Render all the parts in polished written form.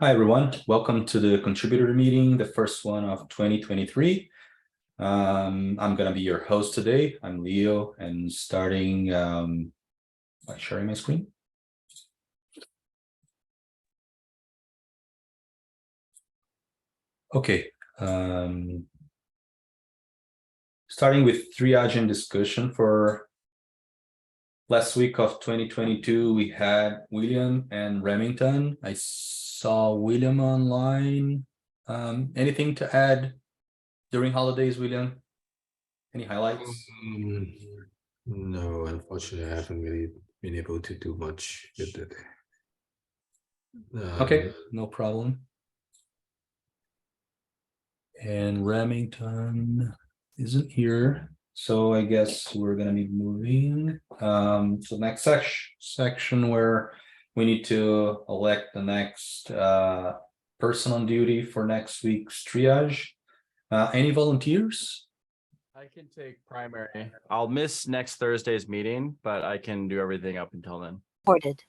Hi, everyone. Welcome to the contributor meeting, the first one of 2023. I'm going to be your host today. I'm Leo, and starting by sharing my screen. Okay. Starting with triage and discussion for last week of 2022, we had William and Remington. I saw William online. Anything to add during holidays, William? Any highlights? No, unfortunately, I haven't really been able to do much with it. Okay, no problem. And Remington isn't here, so I guess we're gonna be moving to the next section where we need to elect the next person on duty for next week's triage. Any volunteers? I can take primary. I'll miss next Thursday's meeting, but I can do everything up until then. Recorded.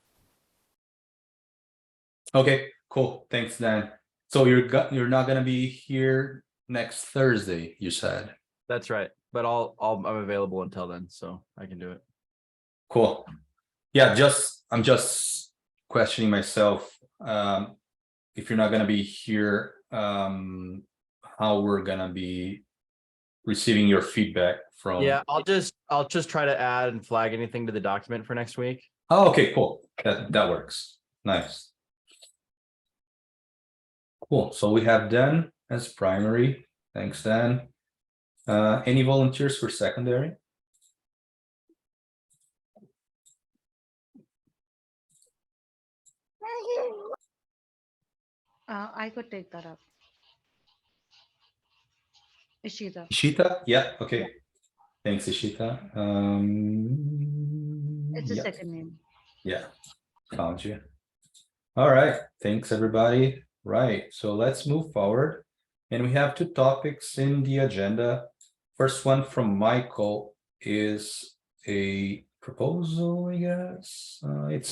Okay, cool. Thanks, Dan. So you're not gonna be here next Thursday, you said. That's right. But I'm available until then, so I can do it. Cool. Yeah, I'm just questioning myself. If you're not gonna be here, how we're gonna be receiving your feedback from. Yeah, I'll just try to add and flag anything to the document for next week. Oh, okay, cool. That works. Nice. Cool. So we have Dan as primary. Thanks, Dan. Any volunteers for secondary? I could take that up. Ishita. Ishita? Yeah, okay. Thanks, Ishita. It's a yeah. second name. Yeah, found you. All right, thanks everybody. Right, so let's move forward. And we have two topics in the agenda. First one from Michael is a proposal, I guess. It's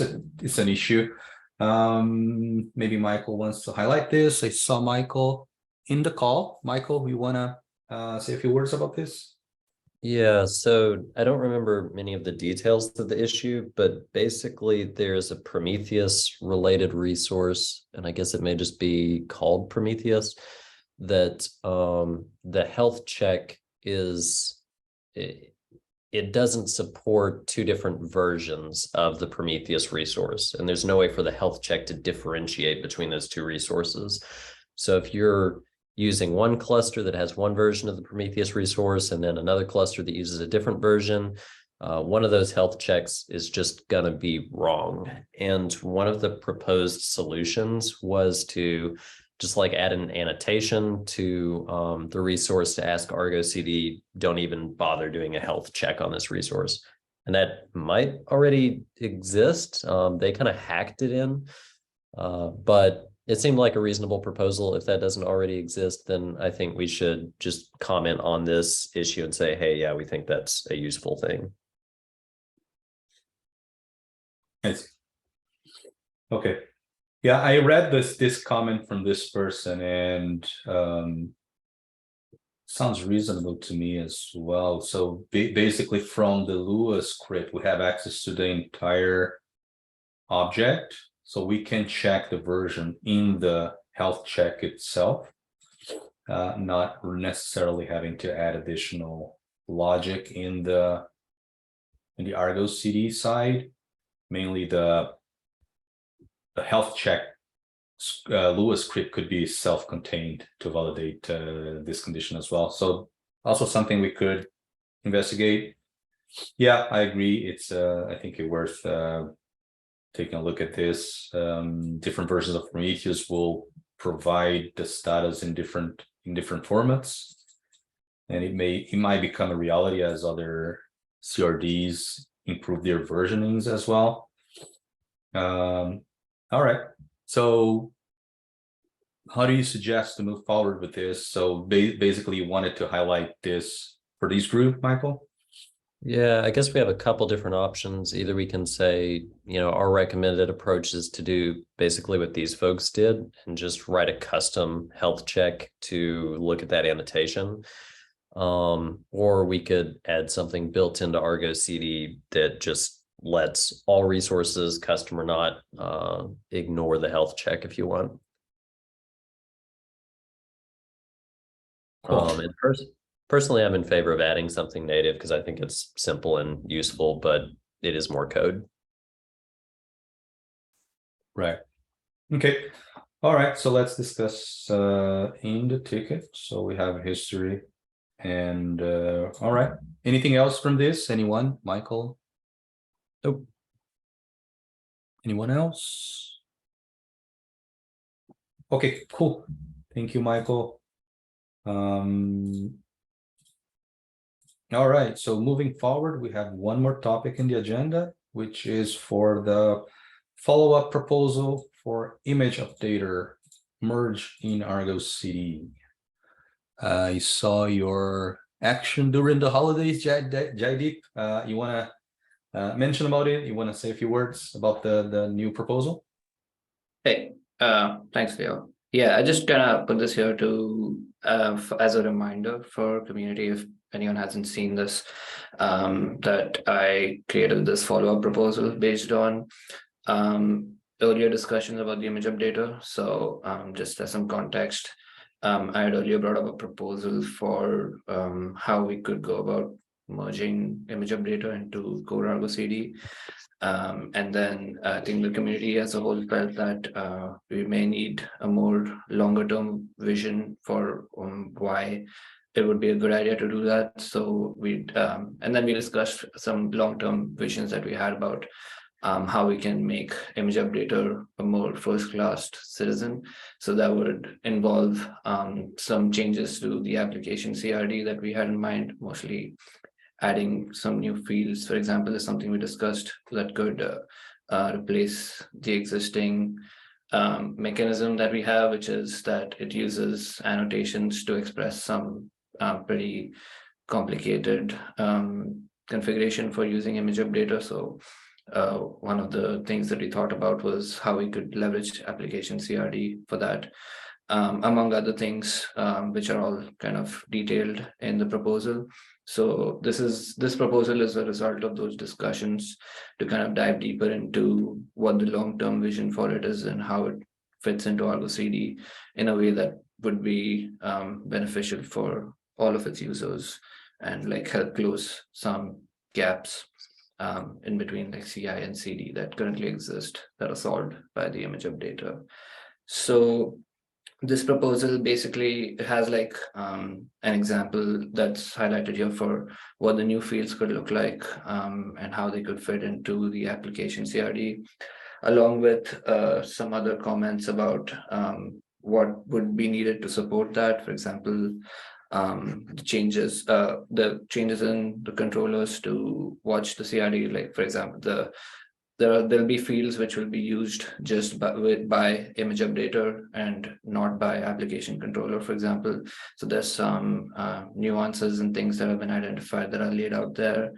an issue. Maybe Michael wants to highlight this. I saw Michael in the call. Michael, we wanna say a few words about this? Yeah, so I don't remember many of the details of the issue, but basically there's a Prometheus related resource, and I guess it may just be called Prometheus, that the health check is, it doesn't support two different versions of the Prometheus resource, and there's no way for the health check to differentiate between those two resources. So if you're using one cluster that has one version of the Prometheus resource and then another cluster that uses a different version, one of those health checks is just going to be wrong. And one of the proposed solutions was to just like add an annotation to the resource to ask Argo CD, don't even bother doing a health check on this resource. And that might already exist. They kind of hacked it in, but it seemed like a reasonable proposal. If that doesn't already exist, then I think we should just comment on this issue and say, hey, yeah, we think that's a useful thing. Yes. Okay. Yeah, I read this comment from this person, and sounds reasonable to me as well. So basically from the Lua script, we have access to the entire object. So we can check the version in the health check itself, not necessarily having to add additional logic in the Argo CD side. Mainly the health check Lua script could be self-contained to validate this condition as well. So also something we could investigate. Yeah, I agree. It's I think it's worth taking a look at this. Different versions of Prometheus will provide the status in different formats, and it might become a reality as other CRDs improve their versionings as well. All right, so how do you suggest to move forward with this? So basically you wanted to highlight this for this group, Michael? Yeah, I guess we have a couple different options. Either we can say, our recommended approach is to do basically what these folks did and just write a custom health check to look at that annotation. Or we could add something built into Argo CD that just lets all resources, custom or not, ignore the health check if you want. Cool. And personally, I'm in favor of adding something native because I think it's simple and useful, but it is more code. Right. Okay. All right. So let's discuss in the ticket. So we have history and all right. Anything else from this? Anyone? Michael? Nope. Anyone else? Okay, cool. Thank you, Michael. All right, so moving forward, we have one more topic in the agenda, which is for the follow-up proposal for image updater merge in Argo CD. I saw your action during the holidays, Jaideep. You want to mention about it? You want to say a few words about the new proposal? Hey, thanks, Leo. Yeah, I just gonna put this here to as a reminder for community if anyone hasn't seen this, that I created this follow-up proposal based on earlier discussions about the image updater. So just as some context, I had earlier brought up a proposal for how we could go about merging image updater into core Argo CD. And then I think the community as a whole felt that we may need a more longer term vision for why it would be a good idea to do that. So and then we discussed some long-term visions that we had about how we can make image updater a more first-class citizen. So that would involve some changes to the application CRD that we had in mind, mostly adding some new fields, for example, is something we discussed that could replace the existing mechanism that we have, which is that it uses annotations to express some pretty complicated configuration for using image updater. So one of the things that we thought about was how we could leverage application CRD for that, among other things, which are all kind of detailed in the proposal. So this proposal is a result of those discussions to kind of dive deeper into what the long-term vision for it is and how it fits into Argo CD in a way that would be beneficial for all of its users and like help close some gaps in between like CI and CD that currently exist that are solved by the image updater. So this proposal basically has like an example that's highlighted here for what the new fields could look like and how they could fit into the application CRD, along with some other comments about what would be needed to support that. For example, the changes in the controllers to watch the CRD, like for example, there'll be fields which will be used just by image updater and not by application controller, for example. So there's some nuances and things that have been identified that are laid out there.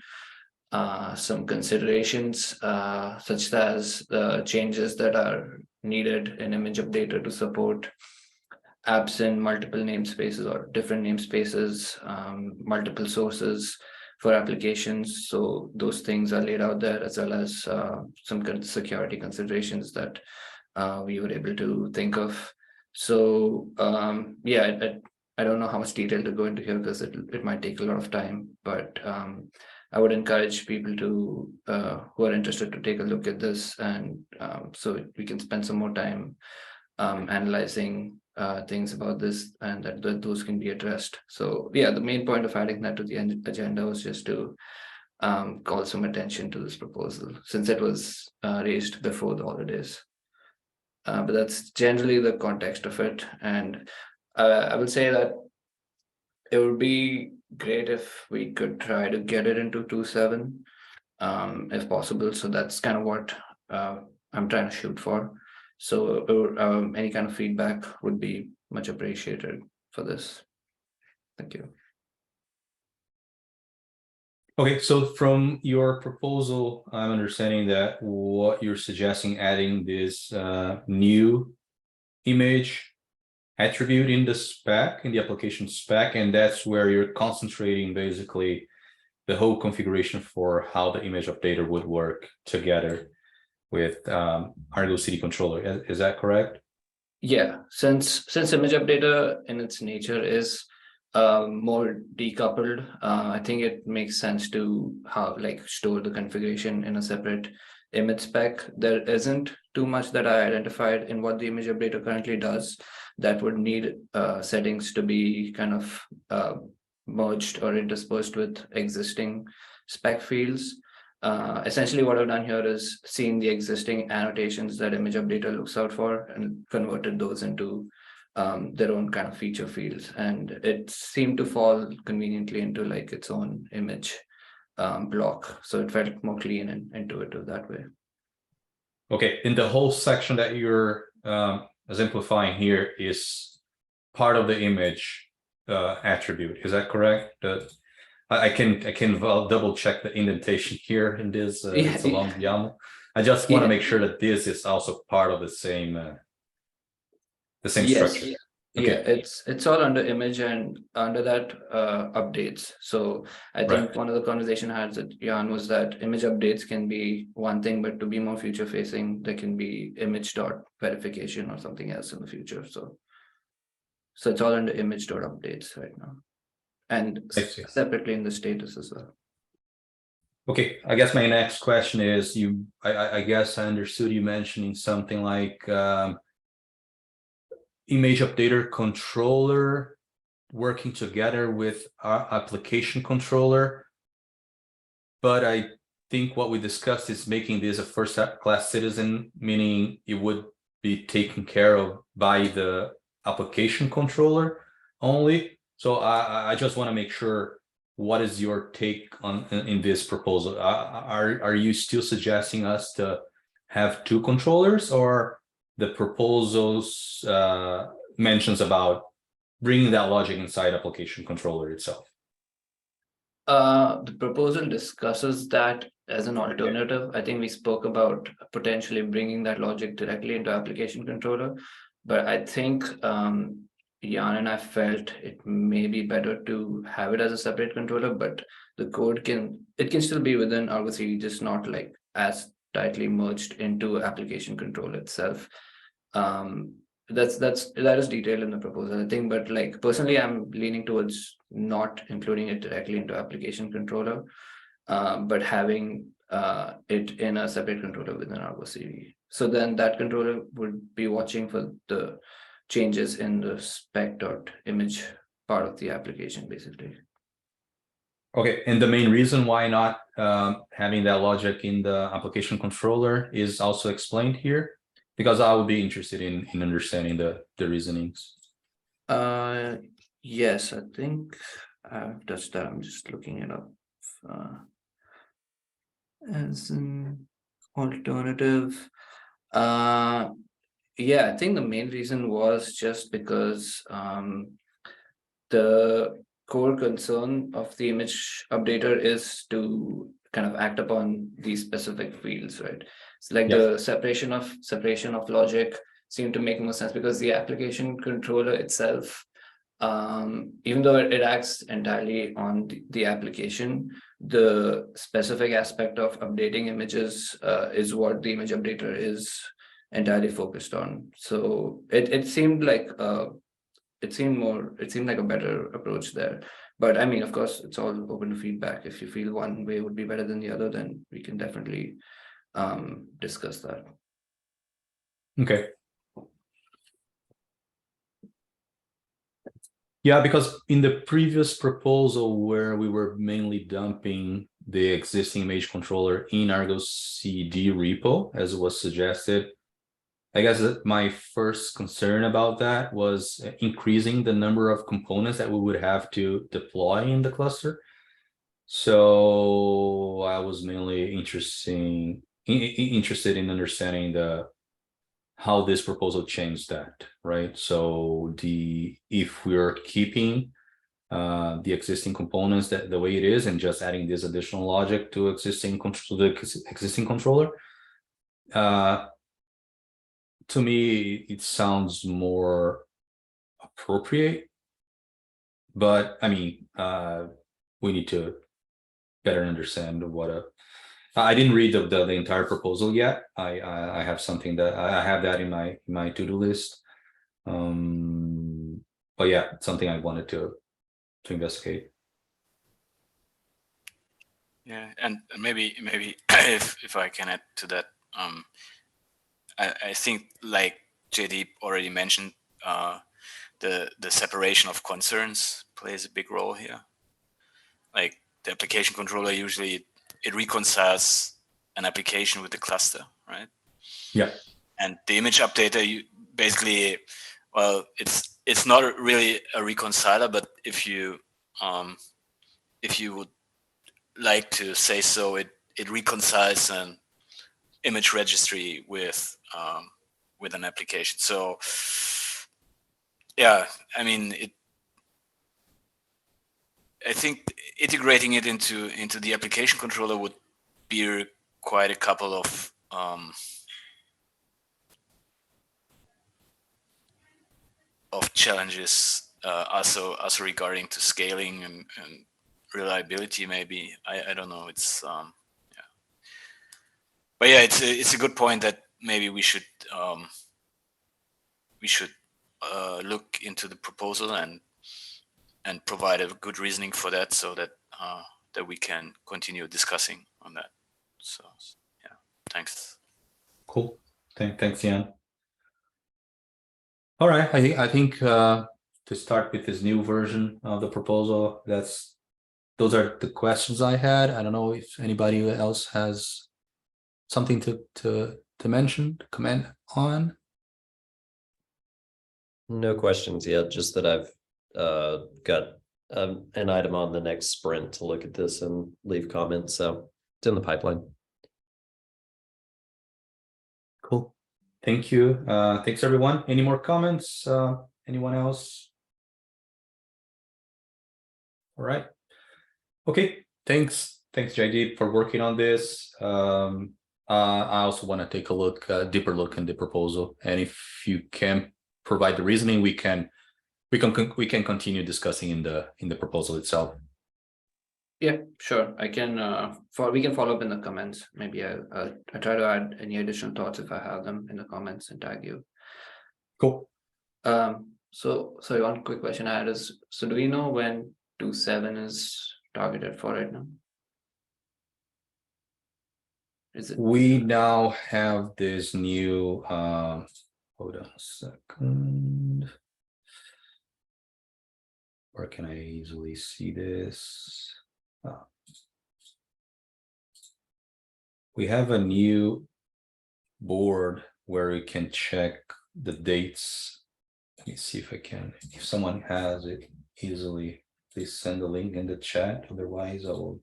Some considerations such as the changes that are needed in image updater to support apps in multiple namespaces or different namespaces, multiple sources for applications. So those things are laid out there, as well as some security considerations that we were able to think of. So yeah, I don't know how much detail to go into here because it might take a lot of time, but I would encourage people to who are interested to take a look at this, and so we can spend some more time analyzing things about this, and that those can be addressed. So yeah, the main point of adding that to the agenda was just to call some attention to this proposal since it was raised before the holidays. But that's generally the context of it, and I would say that it would be great if we could try to get it into 2.7 if possible. So that's kind of what I'm trying to shoot for. So any kind of feedback would be much appreciated for this. Thank you. Okay, so from your proposal, I'm understanding that what you're suggesting adding this new image attribute in the spec, in the application spec, and that's where you're concentrating basically the whole configuration for how the image updater would work together with Argo CD controller. Is that correct? Yeah, since image updater in its nature is more decoupled, I think it makes sense to have like store the configuration in a separate image spec. There isn't too much that I identified in what the image updater currently does that would need settings to be kind of merged or interspersed with existing spec fields. Essentially what I've done here is seen the existing annotations that image updater looks out for and converted those into their own kind of feature fields, and it seemed to fall conveniently into like its own image block, so it felt more clean and intuitive that way. Okay, in the whole section that you're exemplifying here is part of the image attribute, is that correct? I can double check the indentation here in this. It's a long YAML. I just want to make sure that this is also part of the same structure. Yeah, it's all under image, and under that updates. So I think Right. one of the conversation I had with Jan was that image updates can be one thing, but to be more future facing, there can be image dot verification or something else in the future. So it's all under image dot updates right now, and I see. separately in the status as well. Okay, I guess my next question is I guess I understood you mentioning something like image updater controller working together with our application controller. But I think what we discussed is making this a first class citizen, meaning it would be taken care of by the application controller only. So I just want to make sure, what is your take on in this proposal? Are you still suggesting us to have two controllers, or the proposals mentions about bringing that logic inside application controller itself? The proposal discusses that as an alternative. I think we spoke about potentially bringing that logic directly into application controller, but I think Jan and I felt it may be better to have it as a separate controller, but the code can still be within Argo CD, just not like as tightly merged into application control itself. That is detailed in the proposal, I think, but like personally I'm leaning towards not including it directly into application controller, but having it in a separate controller within Argo CD. So then that controller would be watching for the changes in the spec.image part of the application, basically. Okay, and the main reason why not having that logic in the application controller is also explained here, because I would be interested in understanding the reasonings. Yes, I think I've touched that. I'm just looking it up as an alternative. Yeah, I think the main reason was just because the core concern of the image updater is to kind of act upon these specific fields, right? It's like the separation of logic seemed to make more sense because the application controller itself, even though it acts entirely on the application, the specific aspect of updating images is what the image updater is entirely focused on. So it seemed like it seemed like a better approach there. But I mean, of course, it's all open to feedback. If you feel one way would be better than the other, then we can definitely discuss that. Okay. Yeah, because in the previous proposal where we were mainly dumping the existing image controller in Argo CD repo, as was suggested, I guess that my first concern about that was increasing the number of components that we would have to deploy in the cluster. So I was mainly interested in understanding how this proposal changed that, right? So if we're keeping the existing components that the way it is, and just adding this additional logic to the existing controller. To me, it sounds more appropriate, but I mean, we need to better understand what I didn't read the entire proposal yet. I have something that I have that in my to-do list. But yeah, it's something I wanted to investigate. Yeah, and maybe if I can add to that, I think like JD already mentioned, the separation of concerns plays a big role here. Like the application controller usually it reconciles an application with the cluster, right? Yeah. And the image updater, you basically, well, it's not really a reconciler, but if you would like to say so, it reconciles an image registry with an application. So yeah, I mean I think integrating it into the application controller would be quite a couple of challenges, also regarding to scaling and reliability. Maybe I don't know. It's yeah, but yeah, it's a good point that maybe we should look into the proposal and provide a good reasoning for that, so that that we can continue discussing on that. So yeah, thanks. Cool. Thanks, Jan. All right. I think to start with this new version of the proposal, those are the questions I had. I don't know if anybody else has something to mention, to comment on. No questions yet, just that I've got an item on the next sprint to look at this and leave comments, so it's in the pipeline. Cool. Thank you. Thanks everyone. Any more comments? Anyone else? All right. Okay. Thanks, JD, for working on this. I also want to take a deeper look in the proposal, and if you can provide the reasoning, we can continue discussing in the proposal itself. Yeah, sure. I can we can follow up in the comments. Maybe I try to add any additional thoughts if I have them in the comments and tag you. Cool. So one quick question I had is, so do we know when 2.7 is targeted for right now? Is it? We now have this new hold on a second. Where can I easily see this? We have a new board where we can check the dates. Let me see if I can. If someone has it easily, please send the link in the chat. Otherwise, I will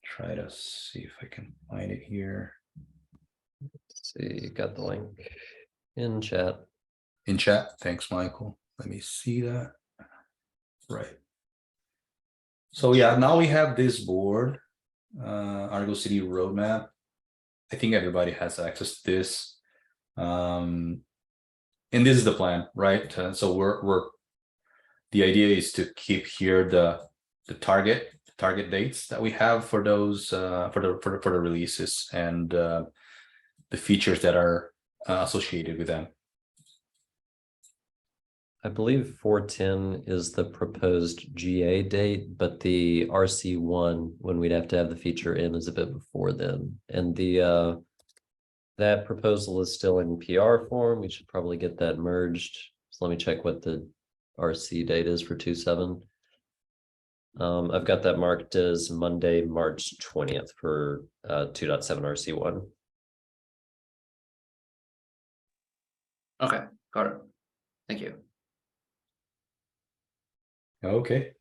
try to see if I can find it here. Let's see, got the link in chat. In chat. Thanks, Michael. Let me see that. Right. So yeah, now we have this board, Argo City roadmap. I think everybody has access to this. And this is the plan, right? So the idea is to keep here the target dates that we have for those for the releases, and the features that are associated with them. I believe 410 is the proposed GA date, but the RC1, when we'd have to have the feature in, is a bit before then. And the that proposal is still in PR form. We should probably get that merged. So let me check what the RC date is for 2.7. I've got that marked as Monday, March 20th for 2.7 RC1. Okay, got it. Thank you. Okay.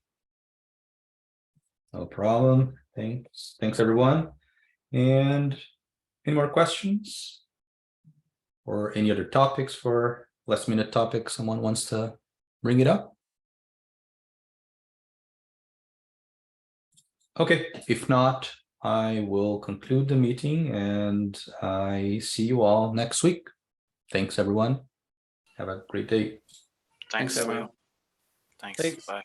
No problem. Thanks everyone. And any more questions or any other topics for last minute topics someone wants to bring it up? Okay, if not, I will conclude the meeting and I see you all next week. Thanks, everyone. Have a great day. Thanks, everyone. Leo. Thanks. Thanks. Bye.